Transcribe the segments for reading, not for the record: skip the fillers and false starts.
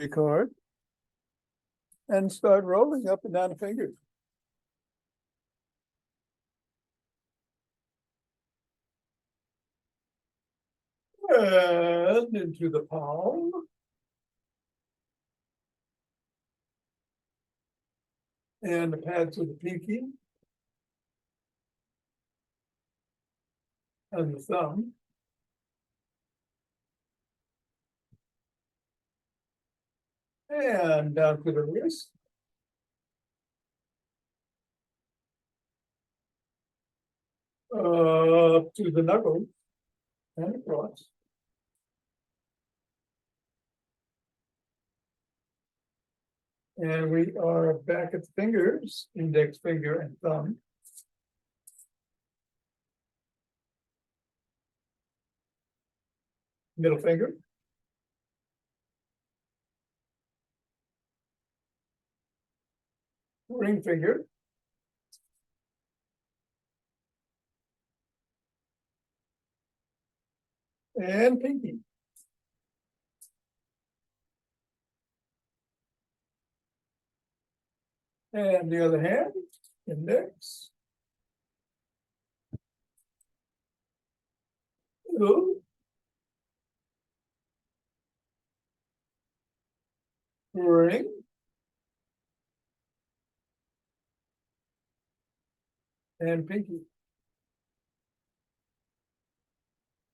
your card and start rolling up and down the fingers. And into the palm. And the pads of the pinky. And the thumb. And down to the wrist. Up to the knuckles. And across. And we are back at the fingers, index finger and thumb. Middle finger. Ring finger. And pinky. And the other hand, index. Middle. Ring. And pinky.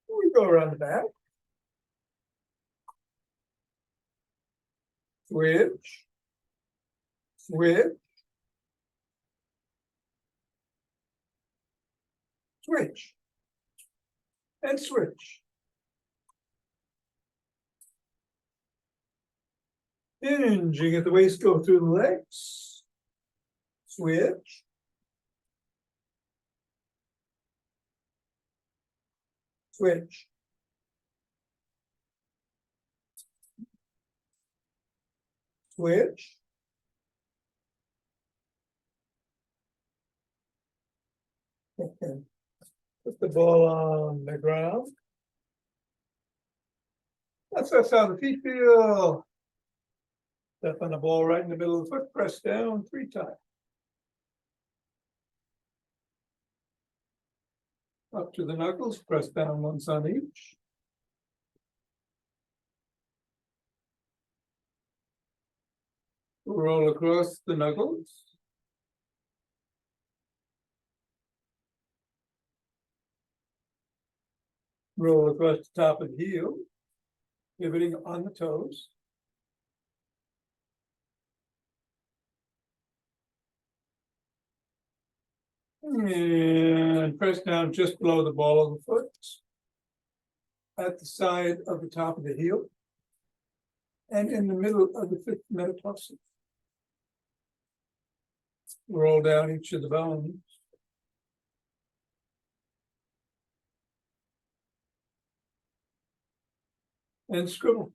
We go around the back. Switch. Switch. Switch. And switch. Hinging at the waist, go through the legs. Switch. Switch. Switch. Put the ball on the ground. That's how the feet feel. Step on the ball right in the middle of the foot, press down 3 times. Up to the knuckles, press down once on each. Roll across the knuckles. Roll across the top of the heel, pivoting on the toes. And press down just below the ball of the foot. At the side of the top of the heel. And in the middle of the 5th metatarsal. Roll down each of the bones. And scribble.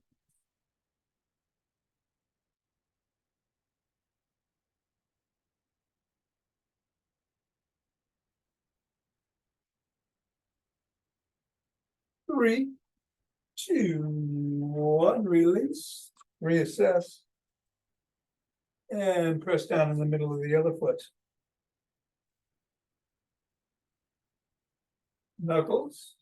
Three, 2, 1, release, reassess, and press down in the middle of the other foot. Knuckles.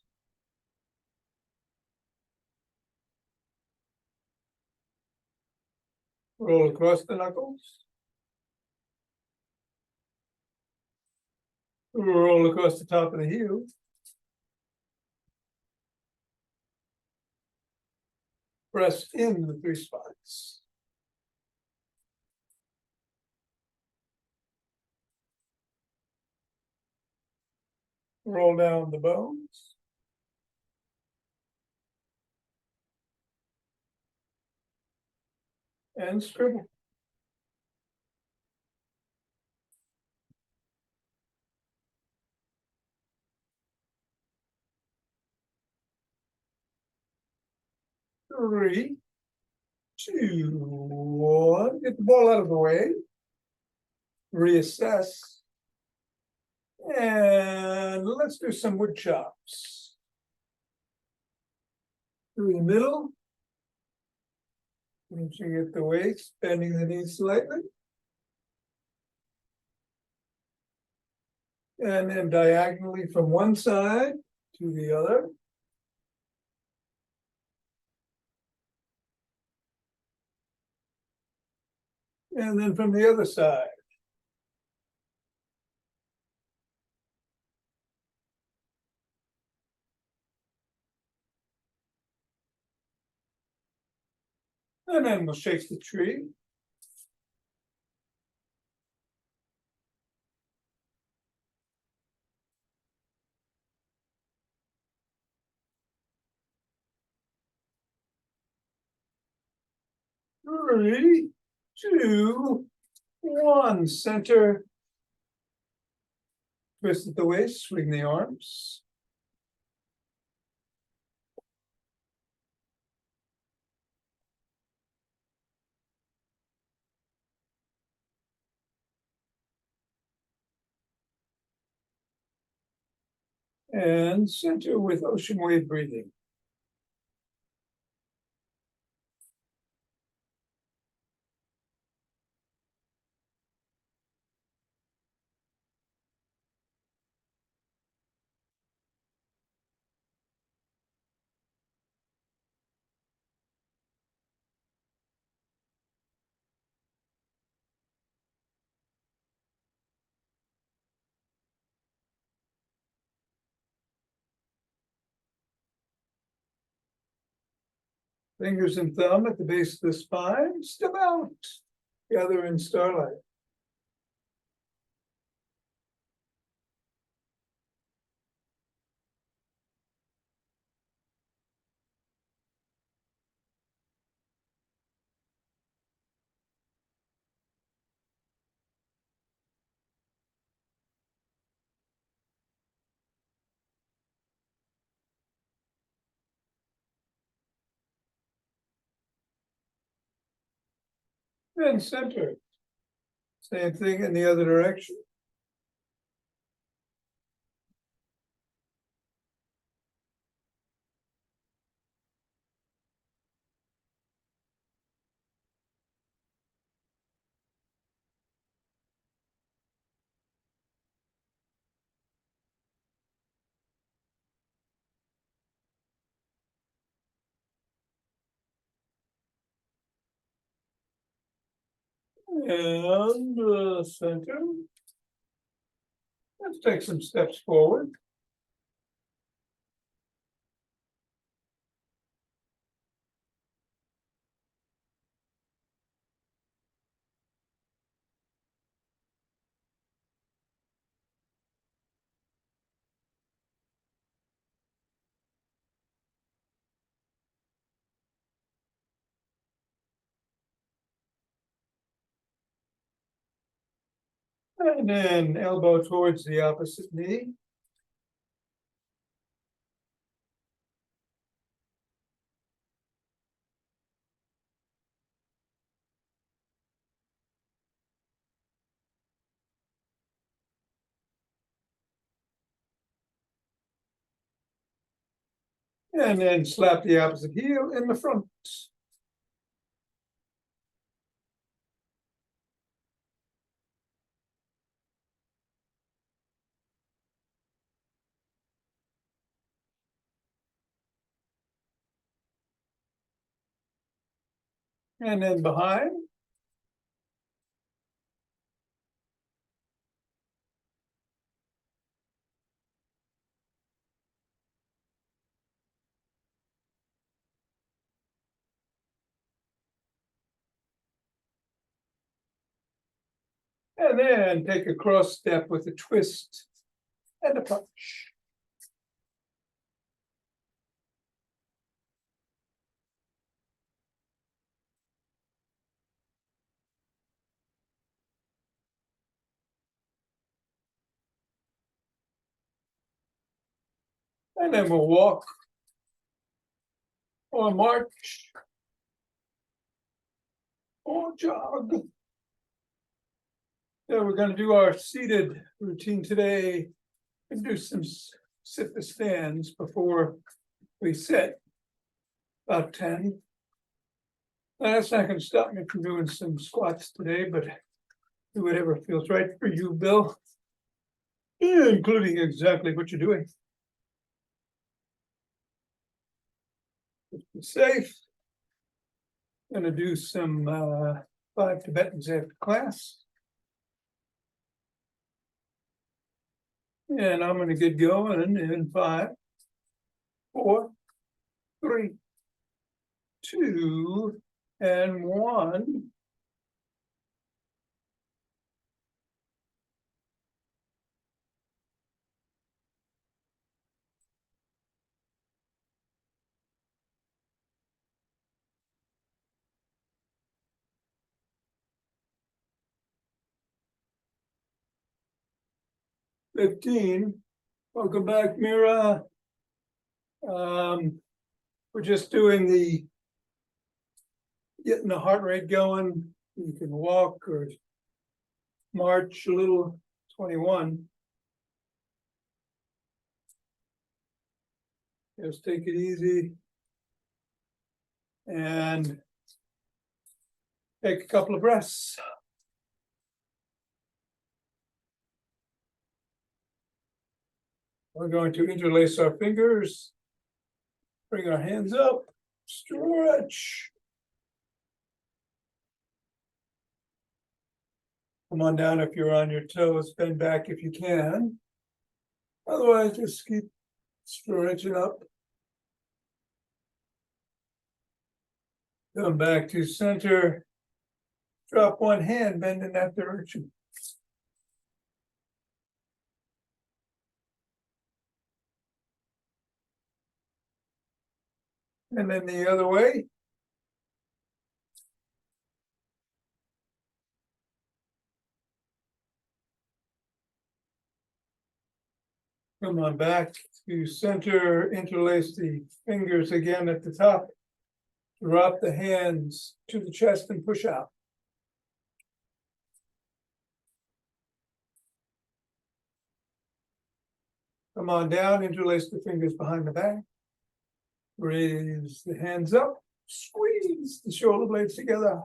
Roll across the knuckles. Roll across the top of the heel. Press in the 3 spots. Roll down the bones. And scribble. Three, 2, 1. Get the ball out of the way. Reassess. And let's do some wood chops. Through the middle. Reaching at the waist, bending the knees slightly. And then diagonally from one side to the other. And then from the other side. And then we'll shake the tree. Three, two, one. Center. Twist at the waist, swing the arms. And center with ocean wave breathing. Fingers and thumb at the base of the spine, step out. Gather in starlight. Then center. Same thing in the other direction. And center. Let's take some steps forward. And then elbow towards the opposite knee. And then slap the opposite heel in the front. And then behind. And then take a cross step with a twist and a punch. And then we'll walk or march or jog. So we're going to do our seated routine today and do some sit to stands before we sit. About 10. That's not gonna stop me from doing some squats today, but do whatever feels right for you, Bill. Yeah, including exactly what you're doing. Just be safe. Gonna do some 5 Tibetans after class. And I'm gonna get going in 5, 4, 3, 2, and 1. $15. Welcome back, Mira. We're just doing getting the heart rate going. You can walk or march a little. 21. Just take it easy. And take a couple of breaths. We're going to interlace our fingers. Bring our hands up. Stretch. Come on down if you're on your toes. Bend back if you can. Otherwise, just keep stretching up. Come back to center. Drop one hand, bend in that direction. And then the other way. Come on back to center, interlace the fingers again at the top. Drop the hands to the chest and push out. Come on down, interlace the fingers behind the back. Raise the hands up, squeeze the shoulder blades together.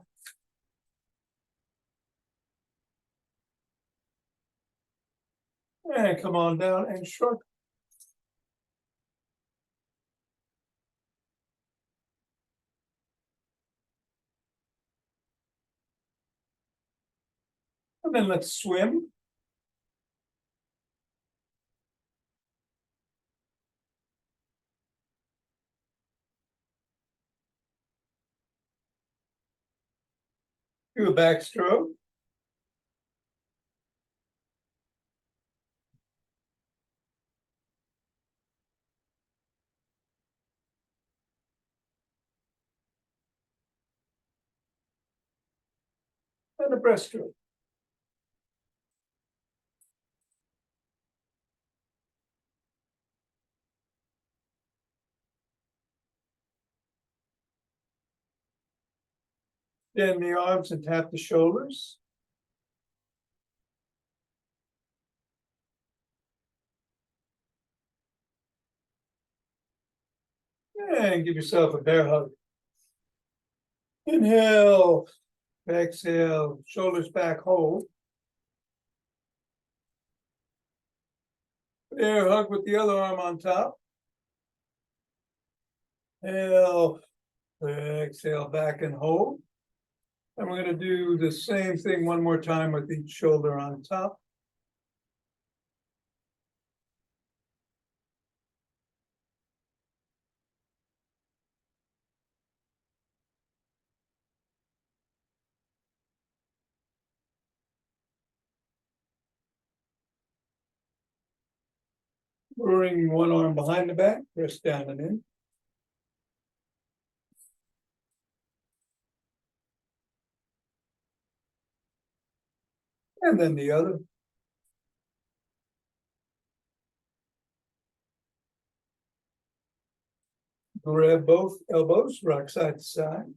And come on down and shrug. And then let's swim. Do a backstroke. And a breaststroke. Bend the arms and tap the shoulders. And give yourself a bear hug. Inhale, exhale, shoulders back, hold. Bear hug with the other arm on top. Inhale, exhale, back and hold. And we're going to do the same thing one more time with each shoulder on top. Bring one arm behind the back, press down and in. And then the other. Grab both elbows, rock side to side.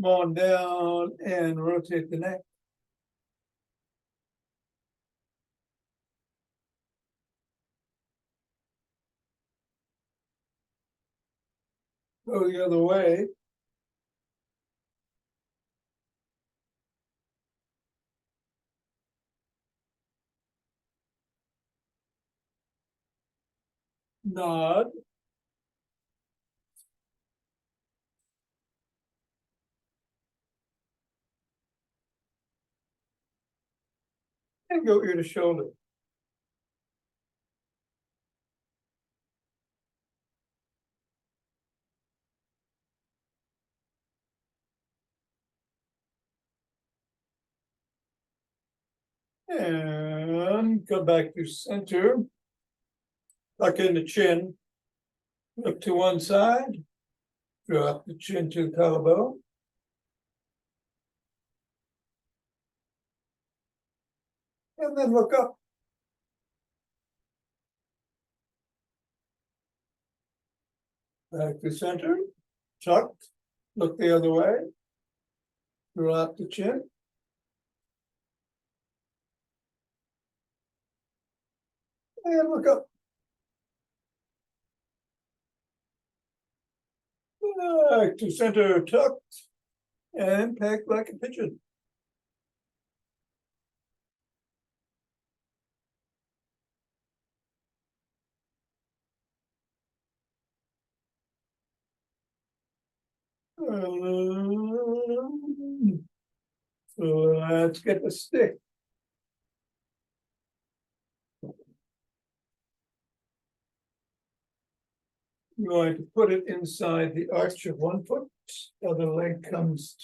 Come on down and rotate the neck. Go the other way. Nod. And go ear to shoulder. And go back to center. Tuck in the chin. Look to one side. Drop the chin to the collarbone. And then look up. Back to center. Tucked. Look the other way. Drop the chin. And look up. Back to center, tucked. And packed like a pigeon. So let's get the stick. You're going to put it inside the arch of one foot. Other leg comes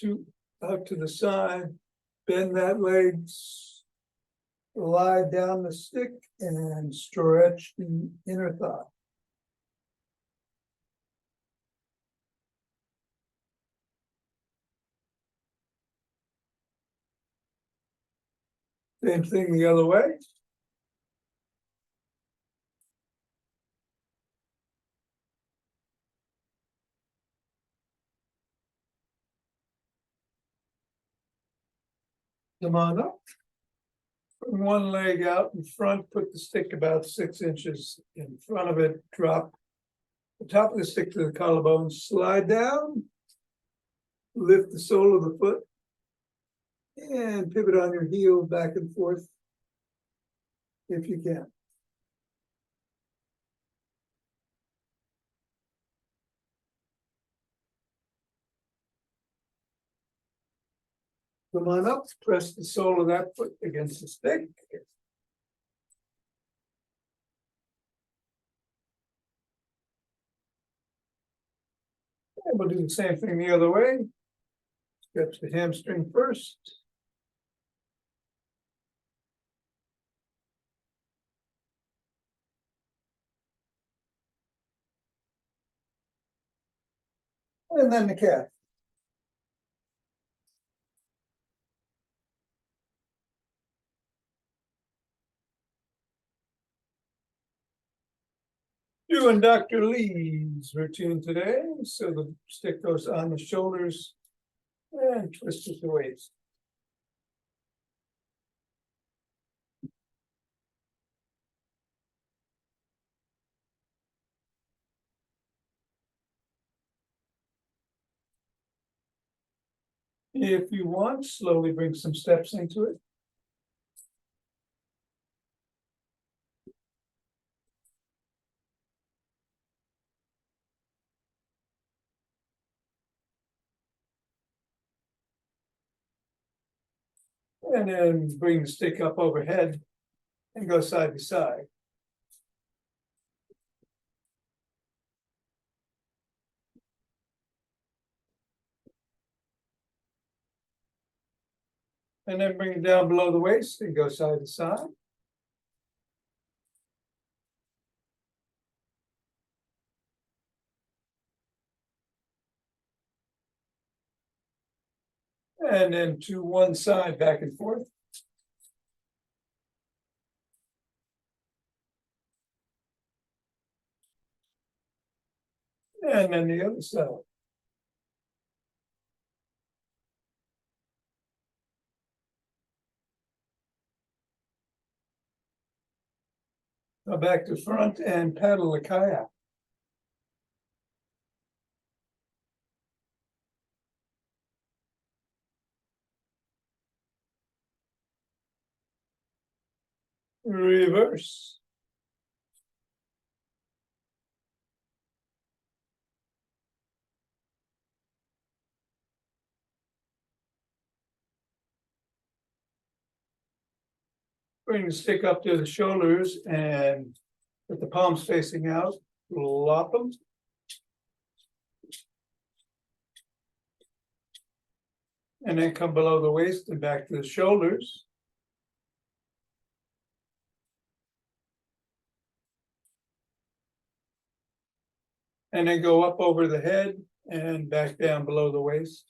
out to the side. Bend that leg. Slide down the stick and stretch the inner thigh. Same thing the other way. Come on up. Put one leg out in front, put the stick about 6 inches in front of it, drop the top of the stick to the collarbone, slide down, lift the sole of the foot, and pivot on your heel back and forth if you can. Come on up, press the sole of that foot against the stick. And we'll do the same thing the other way. Stretch the hamstring first. And then the calf. Doing Dr. Lee's routine today. So the stick goes on the shoulders and twists at the waist. If you want, slowly bring some steps into it. And then bring the stick up overhead and go side to side. And then bring it down below the waist and go side to side. And then to one side, back and forth. And then the other side. Go back to front and paddle the kayak. Reverse. Bring the stick up to the shoulders and with the palms facing out, lop them. And then come below the waist and back to the shoulders. And then go up over the head and back down below the waist.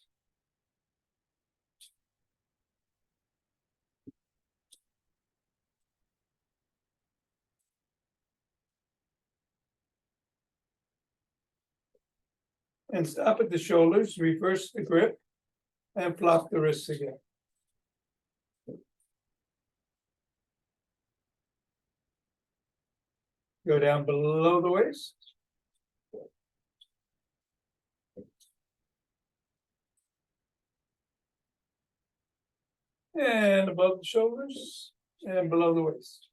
And stop at the shoulders, reverse the grip, and flop the wrists again. Go down below the waist. And above the shoulders and below the waist.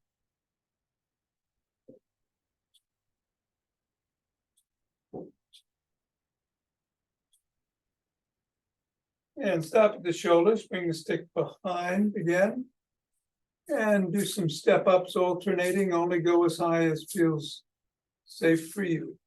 And stop at the shoulders, bring the stick behind again. And do some step ups alternating, only go as high as feels safe for you.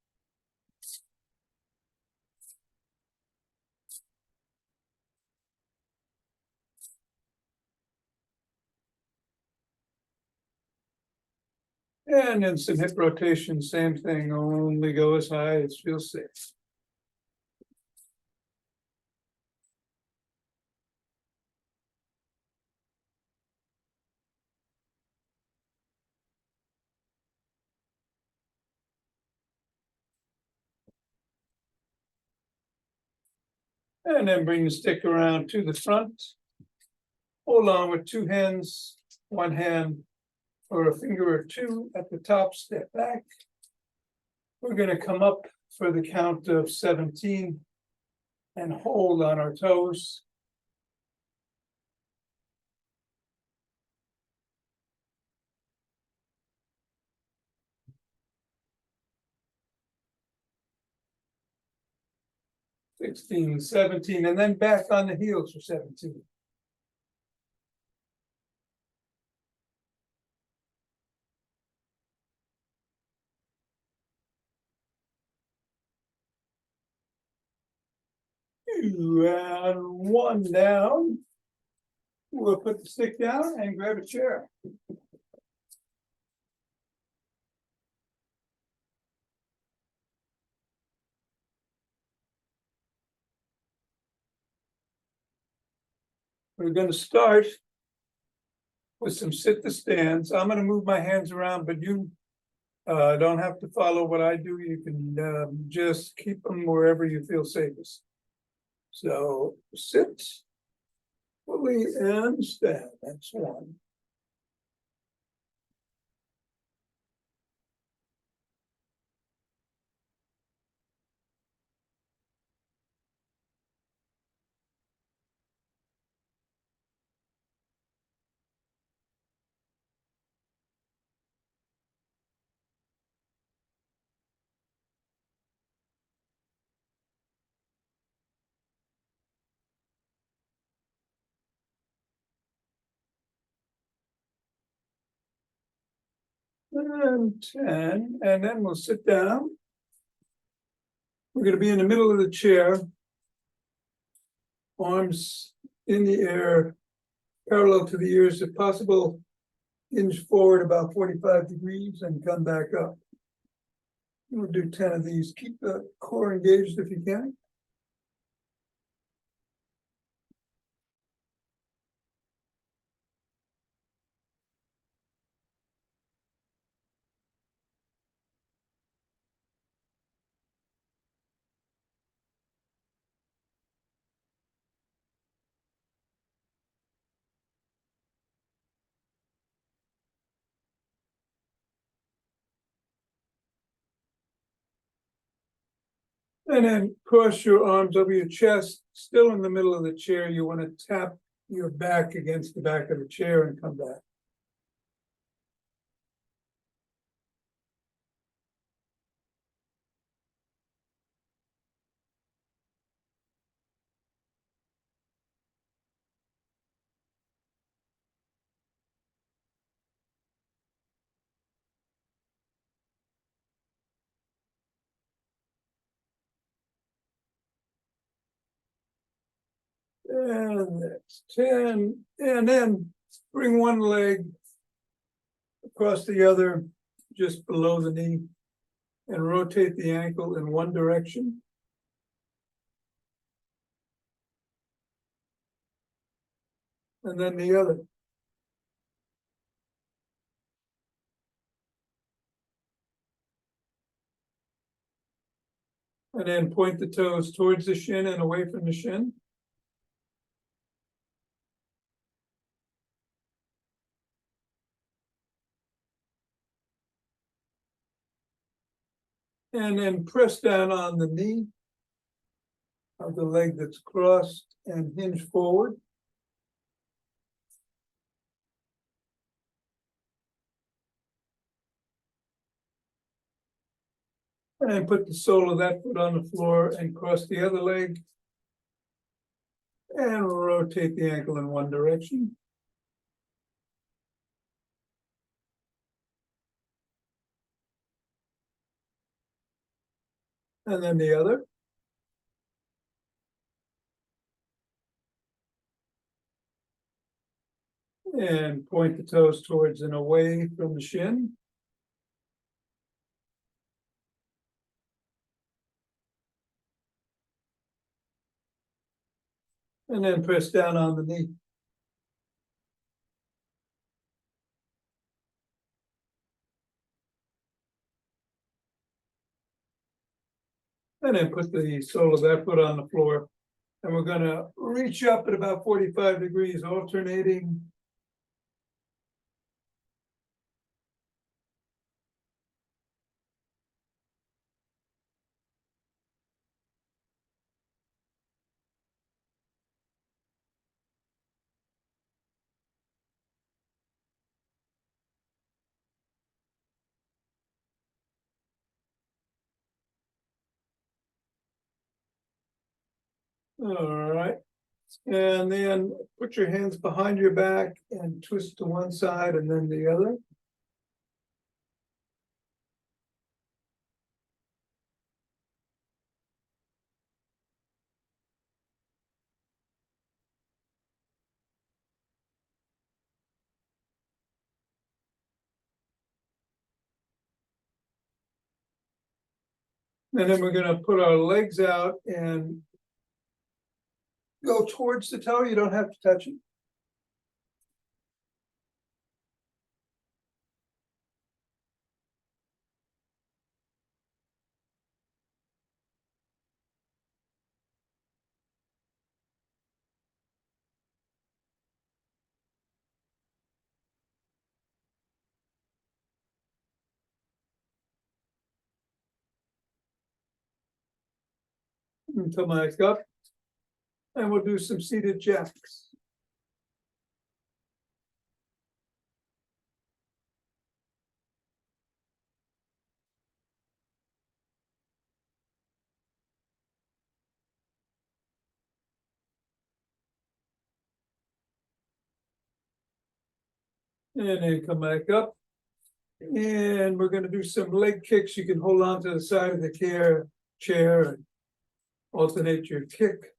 And then some hip rotation, same thing, only go as high as feels safe. And then bring the stick around to the front. Hold on with two hands, one hand or a finger or two at the top, step back. We're going to come up for the count of 17 and hold on our toes. (16, 17), and then back on the heels for 17. Two and one down. We'll put the stick down and grab a chair. We're going to start with some sit to stands. I'm going to move my hands around, but you don't have to follow what I do. You can just keep them wherever you feel safest. So sit fully and stand. That's one. And 10, and then we'll sit down. We're going to be in the middle of the chair, arms in the air, parallel to the ears if possible, hinge forward about 45 degrees and come back up. We'll do 10 of these. Keep the core engaged if you can. And then cross your arms over your chest, still in the middle of the chair. You want to tap your back against the back of the chair and come back. And that's 10. And then bring one leg across the other, just below the knee, and rotate the ankle in one direction. And then the other. And then point the toes towards the shin and away from the shin. And then press down on the knee of the leg that's crossed and hinge forward. And then put the sole of that foot on the floor and cross the other leg. And rotate the ankle in one direction. And then the other. And point the toes towards and away from the shin. And then press down on the knee. And then put the sole of that foot on the floor. And we're gonna reach up at about 45 degrees, alternating. All right. And then put your hands behind your back and twist to one side and then the other. And then we're gonna put our legs out and go towards the toe. You don't have to touch it. Until my legs up. And we'll do some seated jacks. And then come back up. And we're gonna do some leg kicks. You can hold on to the side of the chair and alternate your kick.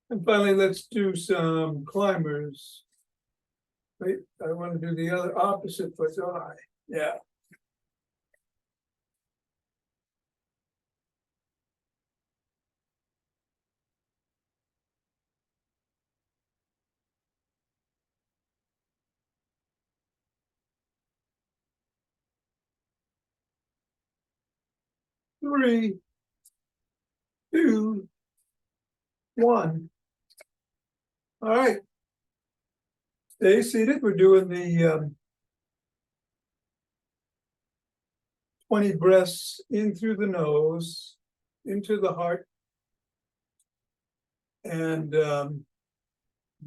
And finally, let's do some climbers. Wait, I want to do the other opposite foot, don't I? Yeah. 3, 2, 1. All right. Stay seated. We're doing the 20 breaths in through the nose, into the heart. And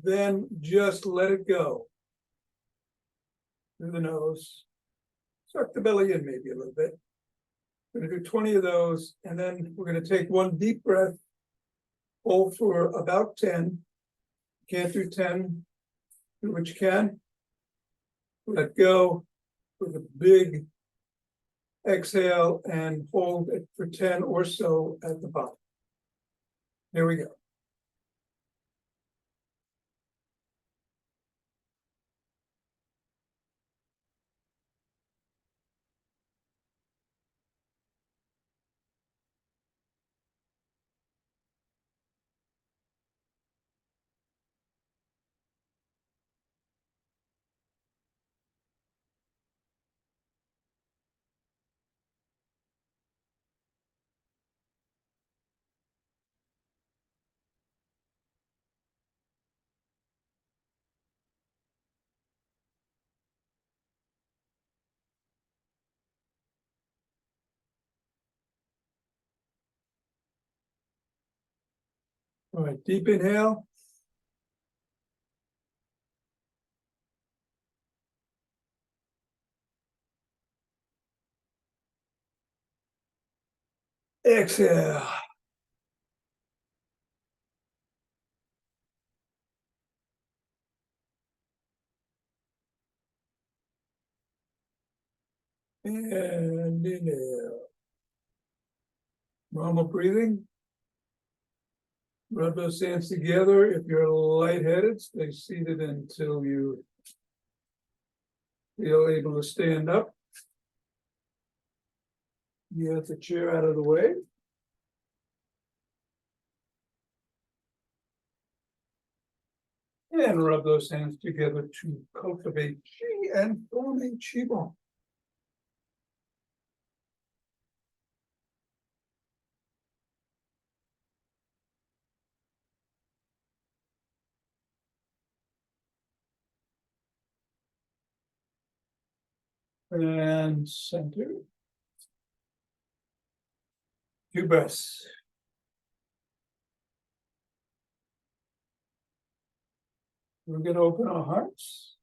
then just let it go through the nose. Suck the belly in maybe a little bit. We're going to do 20 of those, and then we're going to take one deep breath, hold for about 10. Can't do 10, do what you can. Let go with a big exhale and hold it for 10 or so at the bottom. Here we go. All right, deep inhale. Exhale. And inhale. Normal breathing. Rub those hands together. If you're lightheaded, stay seated until you feel able to stand up. Get the chair out of the way. And rub those hands together to cultivate chi and form a qigong. And center. 2 breaths. We're going to open our hearts.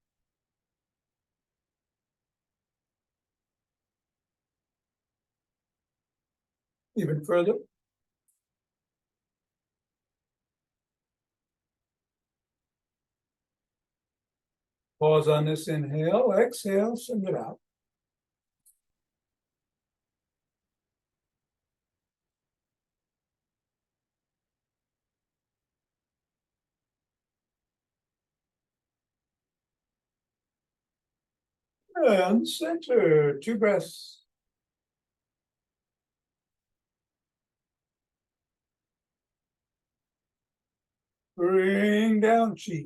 Even further. Pause on this inhale, exhale, send it out. And center, 2 breaths. Bring down chi.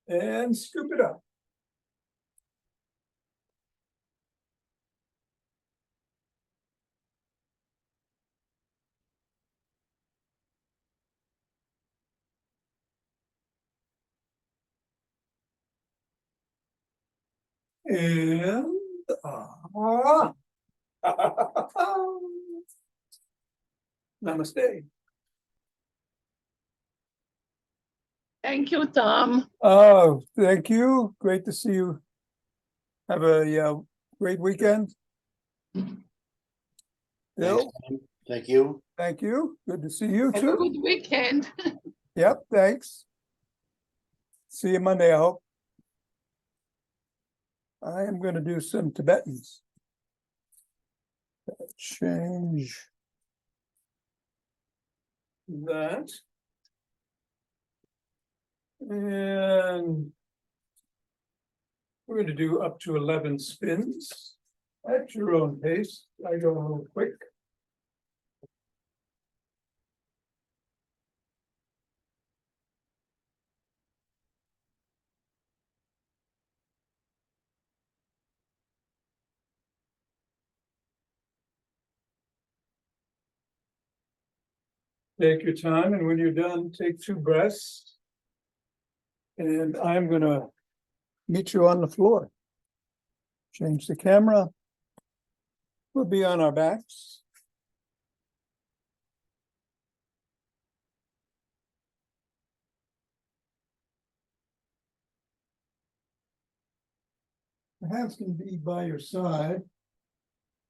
And scoop it up. And namaste. Thank you, Thom. Oh, thank you. Great to see you. Have a great weekend. Bill, Thank you. thank you. Good to see you Have a too. good weekend. Yep, thanks. See you Monday, I hope. I am going to do some Tibetans. Change that. And we're going to do up to 11 spins. At your own pace, I go a little quick. Take your time, and when you're done, take 2 breaths. And I'm gonna meet you on the floor. Change the camera. We'll be on our backs. The hands can be by your side.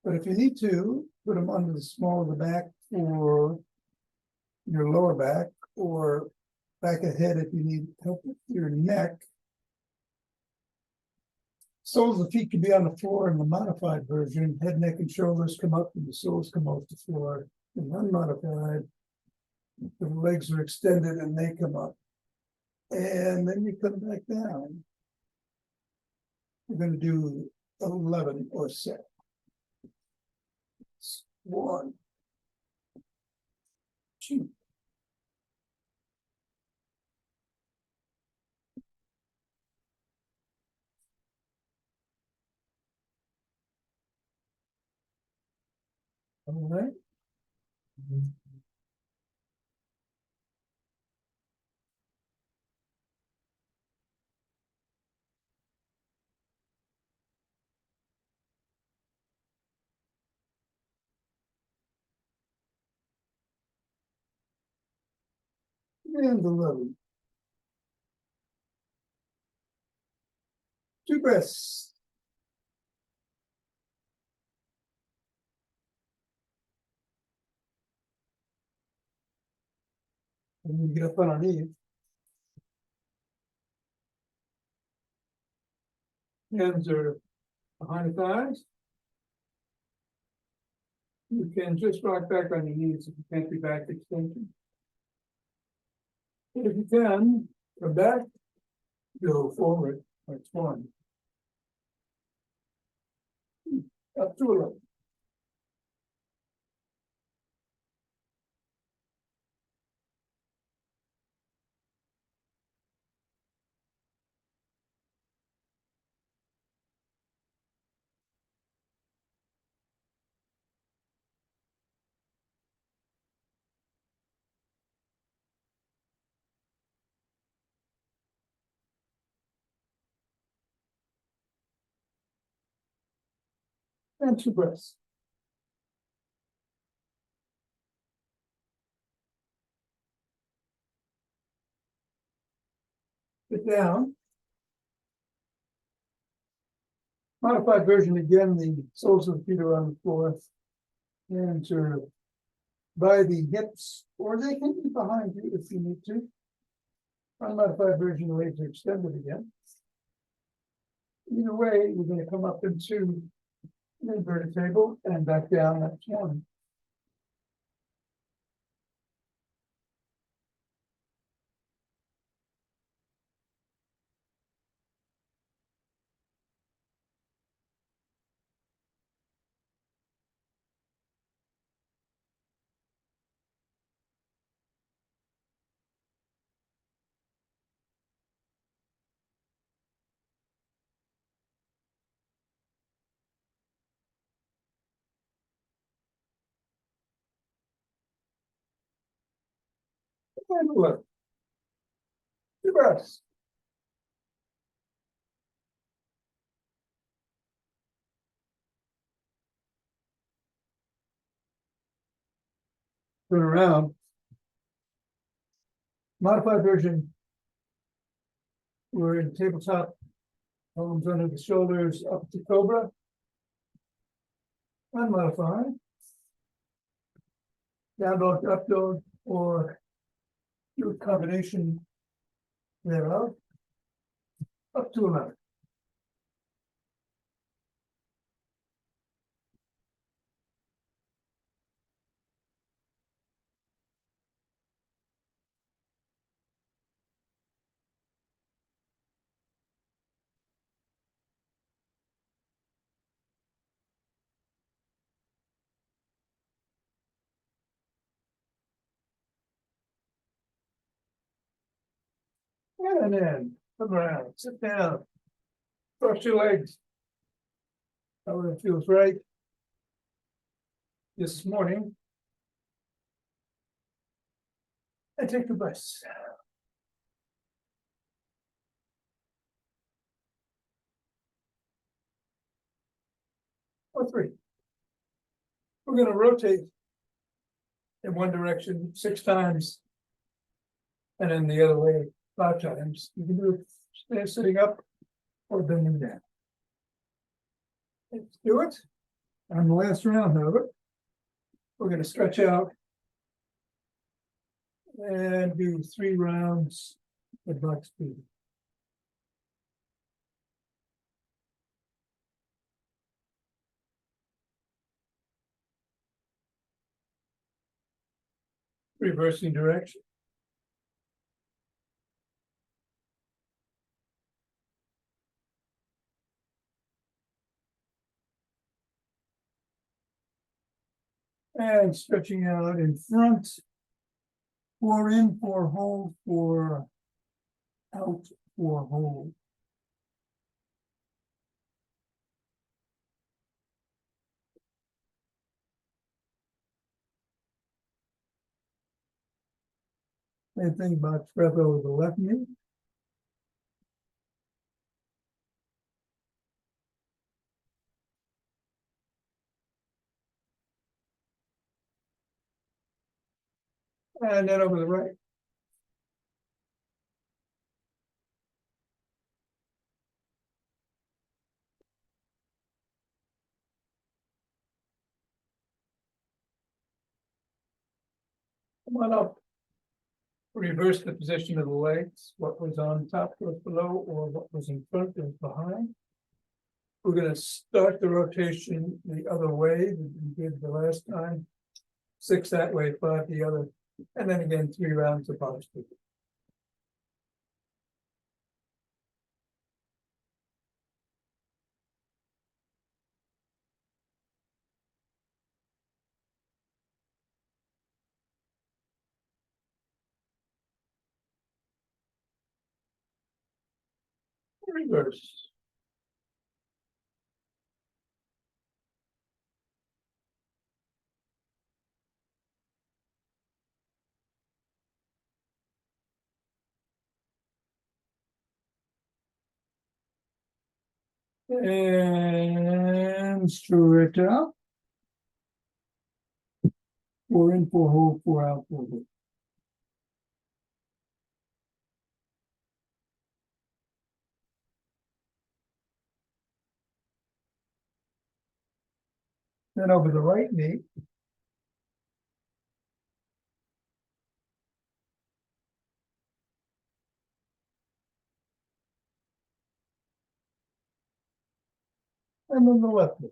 But if you need to, put them under the small of the back for your lower back, or back ahead if you need help with your neck. Soles of the feet can be on the floor in the modified version. Head, neck, and shoulders come up, and the soles come off the floor. In unmodified, the legs are extended and they come up. And then you come back down. We're going to do 11 or so. 1, 2. All right. And 11. 2 breaths. And you get up underneath. Hands are behind the thighs. You can just rock back on your knees if you can't be back extension. And if you can, come back, go forward. That's 1. Up to 11. And 2 breaths. Sit down. Modified version again, the soles of the feet are on the floor. Hands are by the hips, or they can be behind you if you need to. Unmodified version, the legs are extended again. Either way, we're going to come up into an inverted table and back down. That's 1. And 11. 2 breaths. Turn around. Modified version. We're in tabletop. Arms under the shoulders, up to cobra. Unmodified. Down dog, up dog, or do a combination thereof. Up to 11. And then, come around, sit down. Cross your legs. However it feels right. This morning. I take the bus. Or three. We're gonna rotate. In one direction 6 times. And then the other way 5 times. You can do it sitting up or bending down. Let's do it. On the last round, however, we're gonna stretch out. And do 3 rounds at max speed. Reversing direction. And stretching out in front. 4 in, 4 hold, 4 out, 4 hold. Same thing about breath over the left knee. And then over the right. Come on up. Reverse the position of the legs. What was on top goes below, or what was in front goes behind. We're gonna start the rotation the other way that we did the last time. 6 that way, 5 the other, and then again 3 rounds of box speed. Reverse. And stretch out. 4 in, 4 hold, 4 out, 4 hold. Then over the right knee. And then the left knee.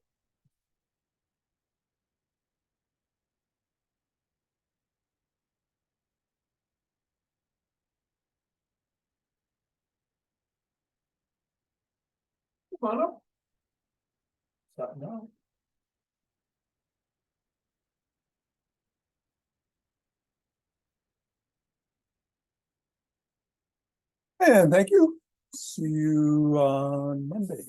Come on up. Stop now. And thank you. See you on Monday.